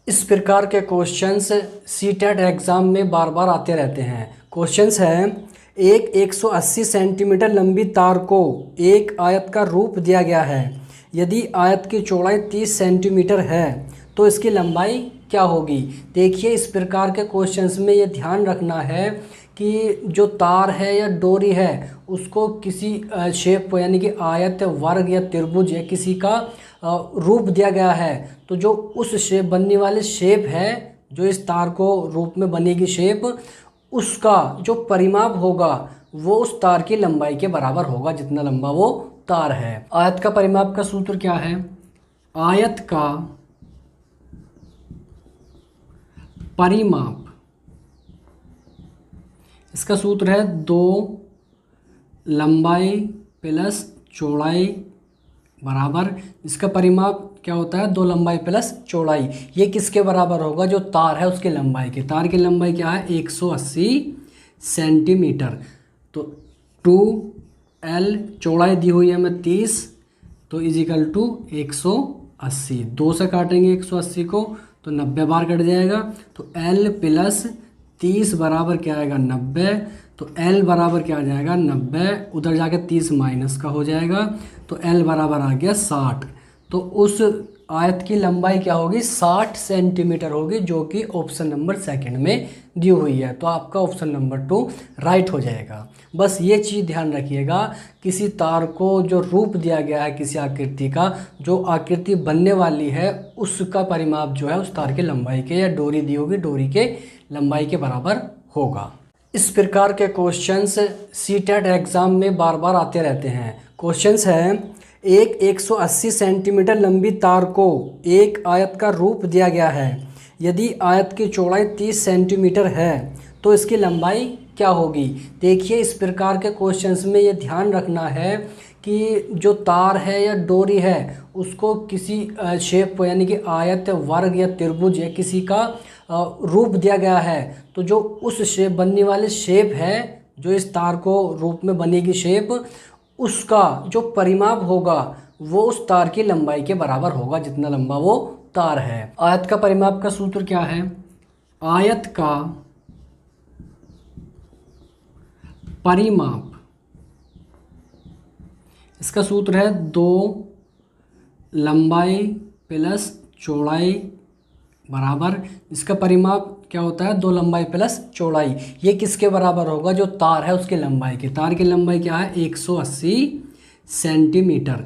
इस प्रकार के क्वेश्चंस सीटेट एग्ज़ाम में बार बार आते रहते हैं। क्वेश्चंस है, एक 180 सेंटीमीटर लंबी तार को एक आयत का रूप दिया गया है। यदि आयत की चौड़ाई 30 सेंटीमीटर है तो इसकी लंबाई क्या होगी। देखिए, इस प्रकार के क्वेश्चंस में ये ध्यान रखना है कि जो तार है या डोरी है उसको किसी शेप यानी कि आयत, वर्ग या त्रिभुज या किसी का रूप दिया गया है। तो जो उस शेप बनने वाले शेप है, जो इस तार को रूप में बनेगी शेप, उसका जो परिमाप होगा वो उस तार की लंबाई के बराबर होगा, जितना लंबा वो तार है। आयत का परिमाप का सूत्र क्या है? आयत का परिमाप, इसका सूत्र है 2 लंबाई प्लस चौड़ाई बराबर, इसका परिमाप क्या होता है? 2 लंबाई प्लस चौड़ाई। ये किसके बराबर होगा? जो तार है उसकी लंबाई की। तार की लंबाई क्या है? 180 सेंटीमीटर। तो 2L, चौड़ाई दी हुई है हमें 30, तो इजिकल टू 180। 2 से काटेंगे 180 को तो 90 बार कट जाएगा। तो L प्लस 30 बराबर क्या आएगा? 90। तो L बराबर क्या आ जाएगा? 90। उधर जाके 30 माइनस का हो जाएगा, तो L बराबर आ गया 60। तो उस आयत की लंबाई क्या होगी? 60 सेंटीमीटर होगी, जो कि ऑप्शन नंबर सेकंड में दी हुई है। तो आपका ऑप्शन नंबर 2 राइट हो जाएगा। बस ये चीज़ ध्यान रखिएगा, किसी तार को जो रूप दिया गया है किसी आकृति का, जो आकृति बनने वाली है उसका परिमाप जो है उस तार की लंबाई के, या डोरी दी होगी डोरी के लंबाई के बराबर होगा। इस प्रकार के क्वेश्चंस सीटेट एग्ज़ाम में बार बार आते रहते हैं। क्वेश्चंस है, एक 180 सेंटीमीटर लंबी तार को एक आयत का रूप दिया गया है। यदि आयत की चौड़ाई 30 सेंटीमीटर है तो इसकी लंबाई क्या होगी। देखिए, इस प्रकार के क्वेश्चंस में ये ध्यान रखना है कि जो तार है या डोरी है उसको किसी शेप यानी कि आयत, वर्ग या त्रिभुज या किसी का रूप दिया गया है। तो जो उस शेप बनने वाले शेप है, जो इस तार को रूप में बनेगी शेप, उसका जो परिमाप होगा वो उस तार की लंबाई के बराबर होगा, जितना लंबा वो तार है। आयत का परिमाप का सूत्र क्या है? आयत का परिमाप, इसका सूत्र है 2 लंबाई प्लस चौड़ाई बराबर, इसका परिमाप क्या होता है? 2 लंबाई प्लस चौड़ाई। ये किसके बराबर होगा? जो तार है उसकी लंबाई की। तार की लंबाई क्या है? 180 सेंटीमीटर।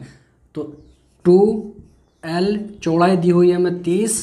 तो 2L, चौड़ाई दी हुई है हमें 30,